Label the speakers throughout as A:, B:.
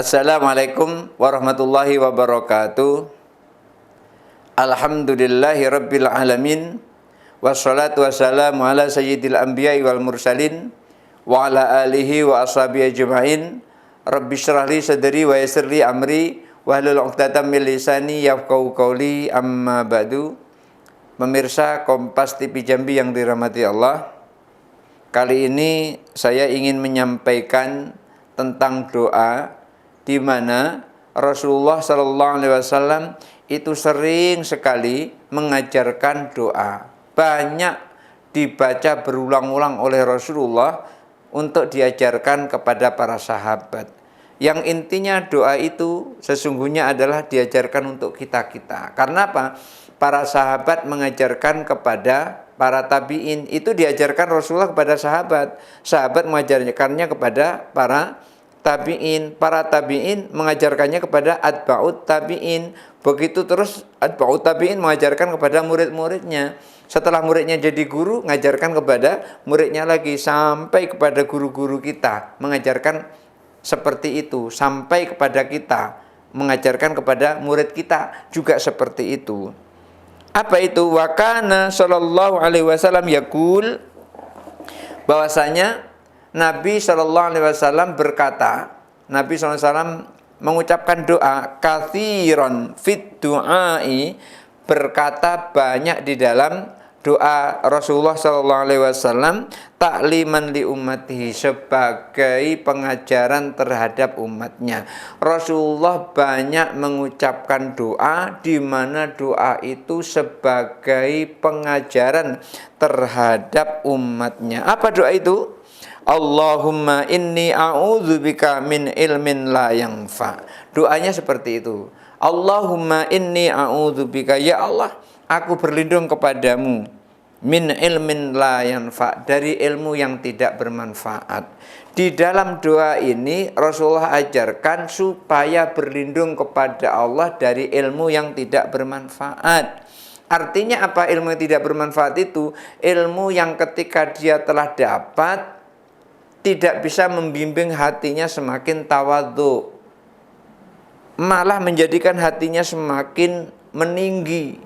A: Assalamualaikum warahmatullahi wabarakatuh. Alhamdulillahi rabbil alamin. Wassalatu wassalamu ala sayyidil anbiya'i wal mursalin wa ala alihi wa ashabihi ajma'in. Rabbi syrah li sadri wa yassir li amri wahlul 'uqdatam min lisani yafqahu qawli, amma ba'du. Pemirsa Kompas TV Jambi yang dirahmati Allah, kali ini saya ingin menyampaikan tentang doa di mana Rasulullah Shallallahu Alaihi Wasallam itu sering sekali mengajarkan doa. Banyak dibaca berulang-ulang oleh Rasulullah untuk diajarkan kepada para sahabat. Yang intinya doa itu sesungguhnya adalah diajarkan untuk kita-kita. Karena apa? Para sahabat mengajarkan kepada para tabi'in, itu diajarkan Rasulullah kepada sahabat. Sahabat mengajarkannya kepada para tabi'in, para tabi'in mengajarkannya kepada atba'ut tabi'in. Begitu terus atba'ut tabi'in mengajarkan kepada murid-muridnya. Setelah muridnya jadi guru, mengajarkan kepada muridnya lagi, sampai kepada guru-guru kita mengajarkan seperti itu, sampai kepada kita mengajarkan kepada murid kita juga seperti itu. Apa itu? Wa kana sallallahu alaihi wasallam yaqul, bahwasanya Nabi SAW berkata, Nabi SAW mengucapkan doa, kathiron fit du'ai, berkata banyak di dalam doa Rasulullah SAW, takliman li ummatihi, sebagai pengajaran terhadap umatnya. Rasulullah banyak mengucapkan doa, di mana doa itu sebagai pengajaran terhadap umatnya. Apa doa itu? Allahumma inni a'udzubika min ilmin la yanfa. Doanya seperti itu. Allahumma inni a'udzubika, ya Allah, aku berlindung kepadamu, min ilmin la yanfa, dari ilmu yang tidak bermanfaat. Di dalam doa ini Rasulullah ajarkan supaya berlindung kepada Allah dari ilmu yang tidak bermanfaat. Artinya apa ilmu yang tidak bermanfaat itu? Ilmu yang ketika dia telah dapat tidak bisa membimbing hatinya semakin tawadhu, malah menjadikan hatinya semakin meninggi,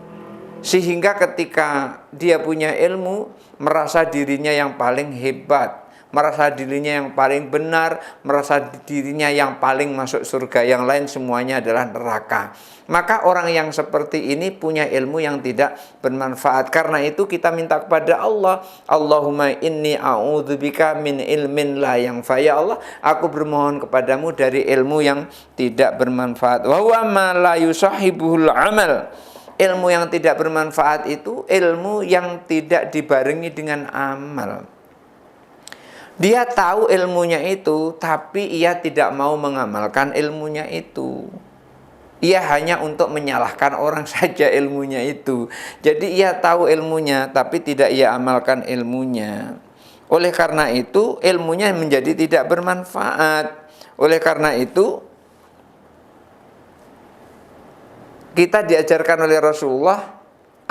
A: sehingga ketika dia punya ilmu merasa dirinya yang paling hebat, merasa dirinya yang paling benar, merasa dirinya yang paling masuk surga, yang lain semuanya adalah neraka. Maka orang yang seperti ini punya ilmu yang tidak bermanfaat. Karena itu kita minta kepada Allah, Allahumma inni a'udzubika min ilmin la yanfa. Ya Allah, aku bermohon kepadamu dari ilmu yang tidak bermanfaat. Wa huwa ma la yusahibuhul amal. Ilmu yang tidak bermanfaat itu ilmu yang tidak dibarengi dengan amal. Dia tahu ilmunya itu, tapi ia tidak mau mengamalkan ilmunya itu. Ia hanya untuk menyalahkan orang saja ilmunya itu. Jadi ia tahu ilmunya, tapi tidak ia amalkan ilmunya. Oleh karena itu ilmunya menjadi tidak bermanfaat. Oleh karena itu kita diajarkan oleh Rasulullah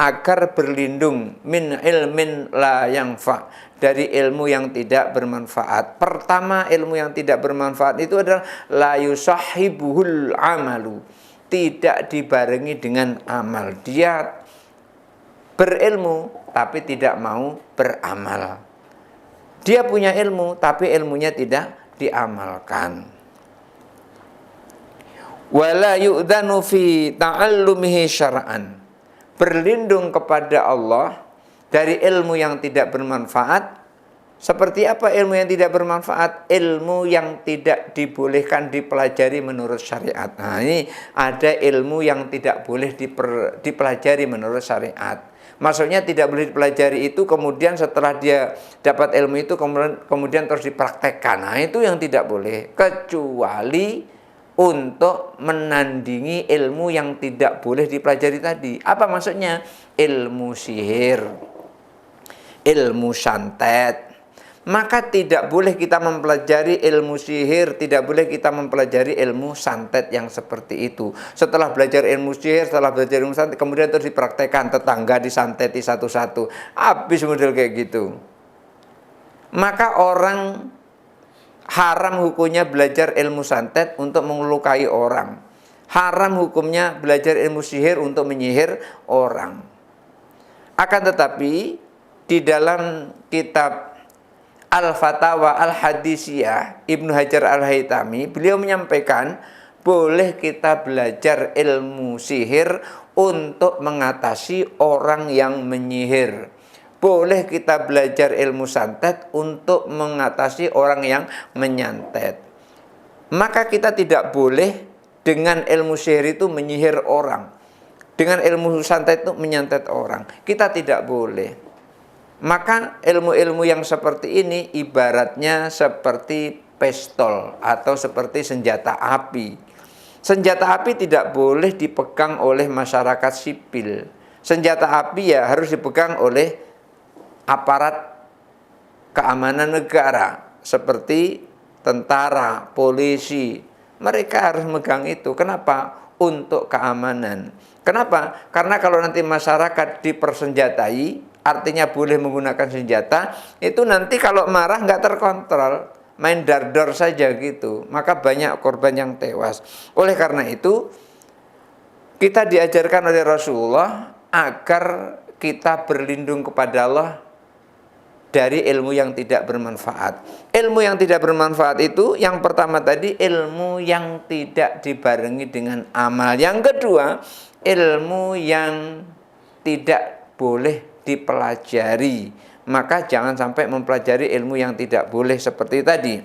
A: agar berlindung min ilmin la yanfa, dari ilmu yang tidak bermanfaat. Pertama, ilmu yang tidak bermanfaat itu adalah la yusahibuhul amalu, tidak dibarengi dengan amal. Dia berilmu tapi tidak mau beramal. Dia punya ilmu tapi ilmunya tidak diamalkan. Wala yu'dhanu fi ta'allumihi syar'an. Berlindung kepada Allah dari ilmu yang tidak bermanfaat. Seperti apa ilmu yang tidak bermanfaat? Ilmu yang tidak dibolehkan dipelajari menurut syariat. Nah, ini ada ilmu yang tidak boleh dipelajari menurut syariat. Maksudnya tidak boleh dipelajari itu kemudian setelah dia dapat ilmu itu kemudian terus dipraktekkan. Nah, itu yang tidak boleh, kecuali untuk menandingi ilmu yang tidak boleh dipelajari tadi. Apa maksudnya? Ilmu sihir, ilmu santet. Maka tidak boleh kita mempelajari ilmu sihir, tidak boleh kita mempelajari ilmu santet yang seperti itu. Setelah belajar ilmu sihir, setelah belajar ilmu santet, kemudian terus dipraktekkan, tetangga disanteti satu-satu. Habis model kayak gitu. Maka orang Haram hukumnya belajar ilmu santet untuk melukai orang. Haram hukumnya belajar ilmu sihir untuk menyihir orang. Akan tetapi di dalam kitab Al-Fatawa Al-Hadisiyah Ibnu Hajar Al-Haytami, beliau menyampaikan boleh kita belajar ilmu sihir untuk mengatasi orang yang menyihir. Boleh kita belajar ilmu santet untuk mengatasi orang yang menyantet. Maka kita tidak boleh dengan ilmu sihir itu menyihir orang. Dengan ilmu santet itu menyantet orang. Kita tidak boleh. Maka ilmu-ilmu yang seperti ini ibaratnya seperti pistol atau seperti senjata api. Senjata api tidak boleh dipegang oleh masyarakat sipil. Senjata api ya harus dipegang oleh aparat keamanan negara seperti tentara, polisi. Mereka harus megang itu. Kenapa? Untuk keamanan. Kenapa? Karena kalau nanti masyarakat dipersenjatai, artinya boleh menggunakan senjata, itu nanti kalau marah nggak terkontrol, main dar-dar saja gitu, maka banyak korban yang tewas. Oleh karena itu, kita diajarkan oleh Rasulullah agar kita berlindung kepada Allah dari ilmu yang tidak bermanfaat. Ilmu yang tidak bermanfaat itu yang pertama tadi ilmu yang tidak dibarengi dengan amal. Yang kedua, ilmu yang tidak boleh dipelajari. Maka jangan sampai mempelajari ilmu yang tidak boleh seperti tadi.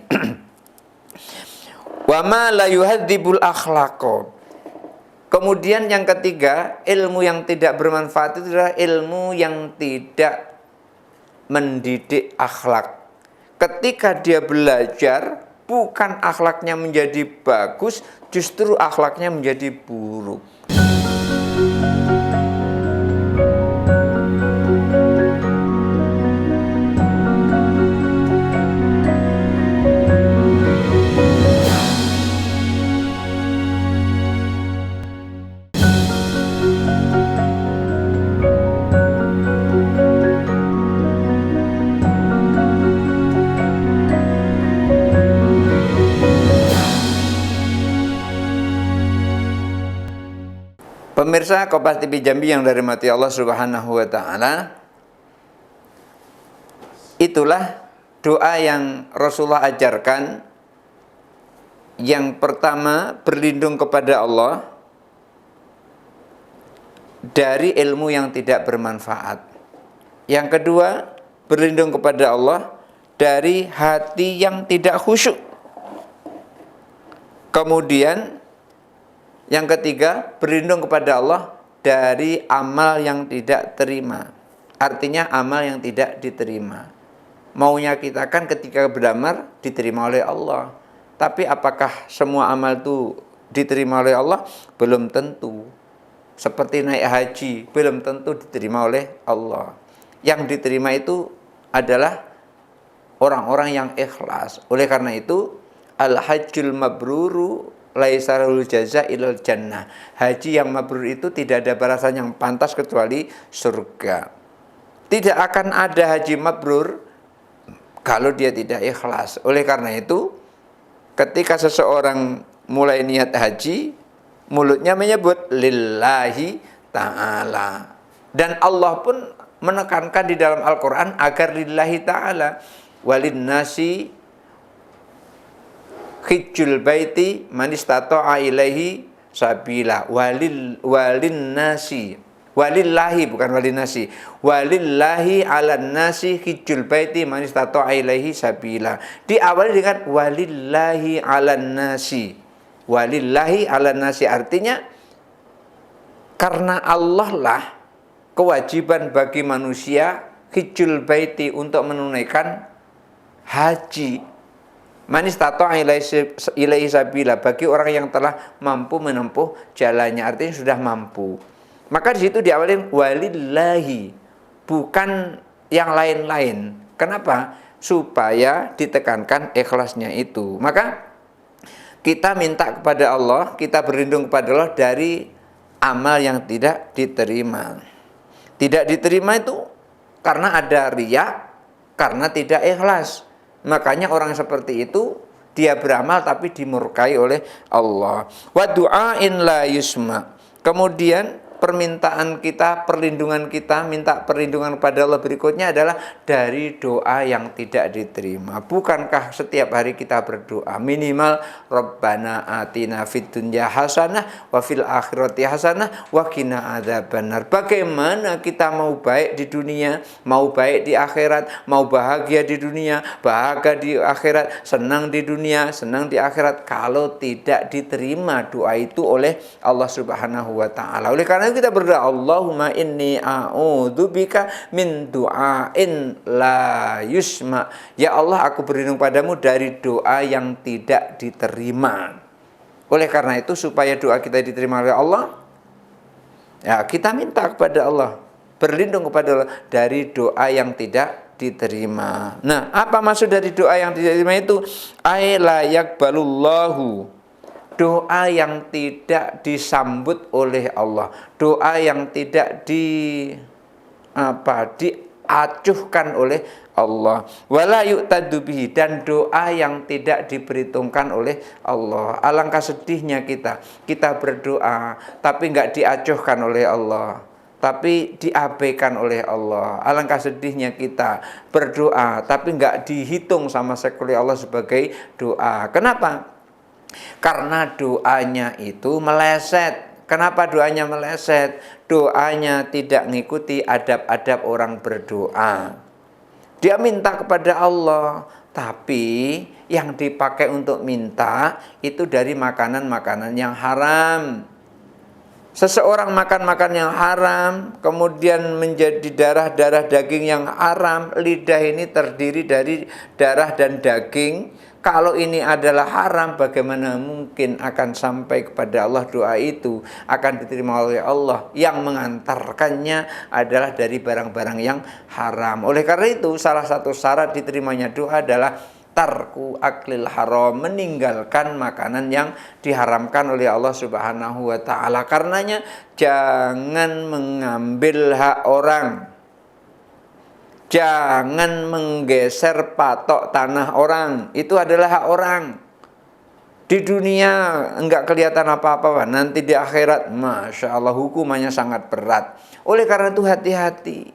A: Wa ma la yuhadzibul akhlaq. Kemudian yang ketiga, ilmu yang tidak bermanfaat itu adalah ilmu yang tidak mendidik akhlak. Ketika dia belajar, bukan akhlaknya menjadi bagus, justru akhlaknya menjadi buruk. Pemirsa Kompas TV Jambi yang dirahmati Allah Subhanahu wa taala, itulah doa yang Rasulullah ajarkan. Yang pertama, berlindung kepada Allah dari ilmu yang tidak bermanfaat. Yang kedua, berlindung kepada Allah dari hati yang tidak khusyuk. Kemudian yang ketiga, berlindung kepada Allah dari amal yang tidak terima. Artinya amal yang tidak diterima. Maunya kita kan ketika beramal diterima oleh Allah. Tapi apakah semua amal itu diterima oleh Allah? Belum tentu. Seperti naik haji, belum tentu diterima oleh Allah. Yang diterima itu adalah orang-orang yang ikhlas. Oleh karena itu, al-hajjul mabruru laisarul jaza ilal jannah. Haji yang mabrur itu tidak ada balasan yang pantas kecuali surga. Tidak akan ada haji mabrur kalau dia tidak ikhlas. Oleh karena itu, ketika seseorang mulai niat haji, mulutnya menyebut lillahi ta'ala. Dan Allah pun menekankan di dalam Al-Quran agar lillahi ta'ala. Walin nasi hijjul baiti man istata'a ilaihi sabila. Walin nasi, walillahi bukan walin nasi, walillahi 'alan nasi hijjul baiti man istata'a ilaihi sabila. Diawali dengan walillahi 'alan nasi. Walillahi 'alan nasi artinya karena Allah lah kewajiban bagi manusia hijjul baiti untuk menunaikan haji. Man istata'a ilaihi sabila, bagi orang yang telah mampu menempuh jalannya, artinya sudah mampu. Maka di situ diawali walillahi, bukan yang lain-lain. Kenapa? Supaya ditekankan ikhlasnya itu. Maka kita minta kepada Allah, kita berlindung kepada Allah dari amal yang tidak diterima. Tidak diterima itu karena ada riya, karena tidak ikhlas. Makanya orang seperti itu Dia beramal tapi dimurkai oleh Allah. Wa du'ain la yusma. Kemudian permintaan kita, perlindungan kita, minta perlindungan kepada Allah berikutnya adalah dari doa yang tidak diterima. Bukankah setiap hari kita berdoa minimal Rabbana atina fid dunya hasanah wa fil akhirati hasanah wa qina adzabannar. Bagaimana kita mau baik di dunia, mau baik di akhirat, mau bahagia di dunia, bahagia di akhirat, senang di dunia, senang di akhirat, kalau tidak diterima doa itu oleh Allah Subhanahu wa taala. Oleh karena kita berdoa, Allahumma inni a'udzubika min du'ain la yusma. Ya Allah, aku berlindung padamu dari doa yang tidak diterima. Oleh karena itu, supaya doa kita diterima oleh Allah, ya kita minta kepada Allah, berlindung kepada Allah dari doa yang tidak diterima. Nah, apa maksud dari doa yang tidak diterima itu? Ai la yaqbalullahu, doa yang tidak disambut oleh Allah, doa yang tidak diacuhkan oleh Allah, wala yu'tadu bihi, dan doa yang tidak diperhitungkan oleh Allah. Alangkah sedihnya kita berdoa tapi nggak diacuhkan oleh Allah, tapi diabaikan oleh Allah. Alangkah sedihnya kita berdoa tapi nggak dihitung sama sekali Allah sebagai doa. Kenapa? Karena doanya itu meleset. Kenapa doanya meleset? Doanya tidak mengikuti adab-adab orang berdoa. Dia minta kepada Allah, tapi yang dipakai untuk minta itu dari makanan-makanan yang haram. Seseorang makan yang haram, kemudian menjadi darah-darah daging yang haram. Lidah ini terdiri dari darah dan daging. Kalau ini adalah haram, bagaimana mungkin akan sampai kepada Allah doa itu akan diterima oleh Allah? Yang mengantarkannya adalah dari barang-barang yang haram. Oleh karena itu, salah satu syarat diterimanya doa adalah tarku aklil haram, meninggalkan makanan yang diharamkan oleh Allah Subhanahu wa taala. Karenanya jangan mengambil hak orang. Jangan menggeser patok tanah orang. Itu adalah hak orang. Di dunia enggak kelihatan apa-apa, nanti di akhirat Masya Allah hukumannya sangat berat. Oleh karena itu hati-hati.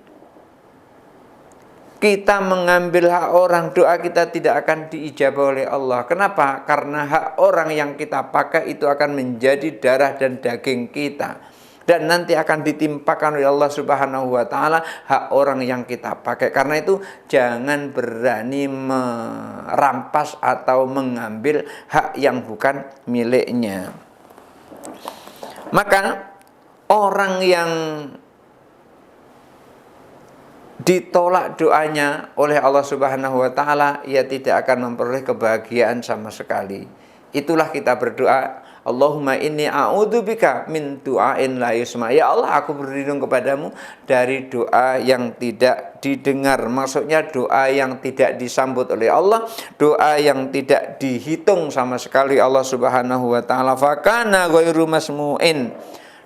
A: Kita mengambil hak orang, doa kita tidak akan diijabah oleh Allah. Kenapa? Karena hak orang yang kita pakai itu akan menjadi darah dan daging kita. Dan nanti akan ditimpakan oleh Allah Subhanahu wa taala hak orang yang kita pakai. Karena itu jangan berani merampas atau mengambil hak yang bukan miliknya. Maka orang yang ditolak doanya oleh Allah Subhanahu wa taala, ia tidak akan memperoleh kebahagiaan sama sekali. Itulah kita berdoa, Allahumma inni a'udzubika min du'ain la yusma. Ya Allah, aku berlindung kepadamu dari doa yang tidak didengar. Maksudnya doa yang tidak disambut oleh Allah, doa yang tidak dihitung sama sekali Allah Subhanahu wa taala. Fakana ghairu masmu'in.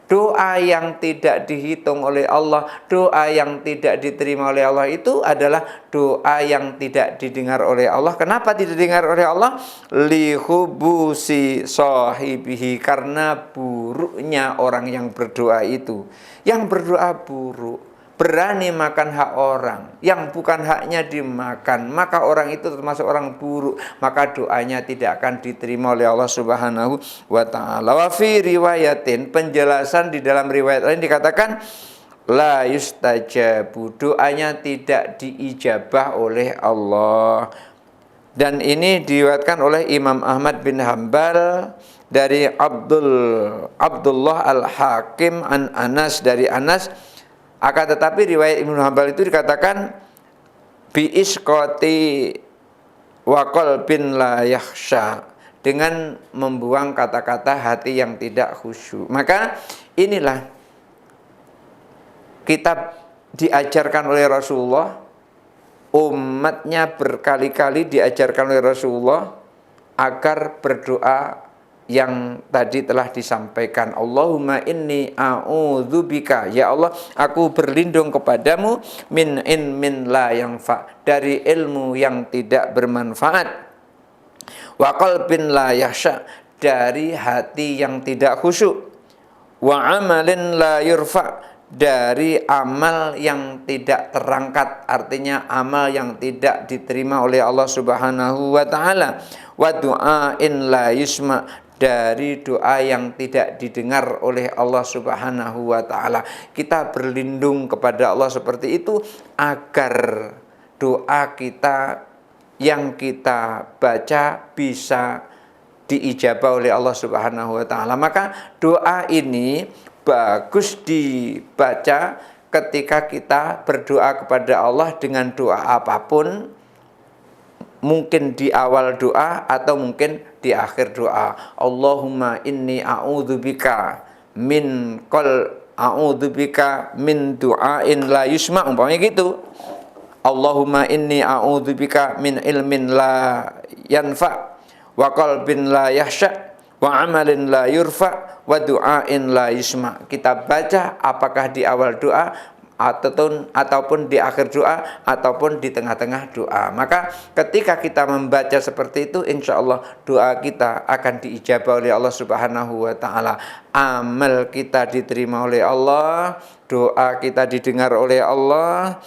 A: Doa yang tidak dihitung oleh Allah, doa yang tidak diterima oleh Allah itu adalah doa yang tidak didengar oleh Allah. Kenapa tidak didengar oleh Allah? Lihubusi sahibihi, karena buruknya orang yang berdoa itu. Yang berdoa buruk, berani makan hak orang yang bukan haknya dimakan, maka orang itu termasuk orang buruk, maka doanya tidak akan diterima oleh Allah Subhanahu wa taala. Wa fi riwayatin, penjelasan di dalam riwayat lain dikatakan la yustajabu, doanya tidak diijabah oleh Allah. Dan ini diriwayatkan oleh Imam Ahmad bin Hanbal dari Abdullah Al-Hakim an Anas, dari Anas. Akan tetapi riwayat Ibnu Hanbal itu dikatakan bi isqati wa qalbin la yakhsha, dengan membuang kata-kata hati yang tidak khusyuk. Maka inilah kita diajarkan oleh Rasulullah, umatnya berkali-kali diajarkan oleh Rasulullah agar berdoa yang tadi telah disampaikan. Allahumma inni a'udzubika, ya Allah, aku berlindung kepadamu min ilmin la yanfa, dari ilmu yang tidak bermanfaat, wa qalbin la yakhsha, dari hati yang tidak khusyuk, wa amalin la yurfa, dari amal yang tidak terangkat, artinya amal yang tidak diterima oleh Allah Subhanahu wa taala, wa du'ain la yusma, dari doa yang tidak didengar oleh Allah Subhanahu wa taala. Kita berlindung kepada Allah seperti itu agar doa kita yang kita baca bisa diijabah oleh Allah Subhanahu wa taala. Maka doa ini bagus dibaca ketika kita berdoa kepada Allah dengan doa apapun, mungkin di awal doa atau mungkin di akhir doa. Allahumma inni a'udzubika min du'ain la yusma, umpamanya gitu. Allahumma inni a'udzubika min ilmin la yanfa, wa qalbin la yahsya, wa amalin la yurfa, wa du'ain la yusma. Kita baca apakah di awal doa ataupun di akhir doa ataupun di tengah-tengah doa. Maka ketika kita membaca seperti itu, insya Allah doa kita akan diijabah oleh Allah Subhanahu wa taala. Amal kita diterima oleh Allah, doa kita didengar oleh Allah,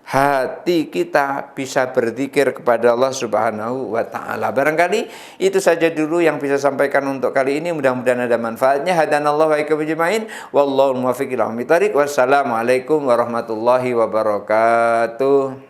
A: hati kita bisa berzikir kepada Allah Subhanahu wa taala. Barangkali itu saja dulu yang bisa sampaikan untuk kali ini. Mudah-mudahan ada manfaatnya. Hadanallahu wa iyyakum ajmain. Wallahu muwaffiq ila aqwamit thoriq. Wassalamualaikum warahmatullahi wabarakatuh.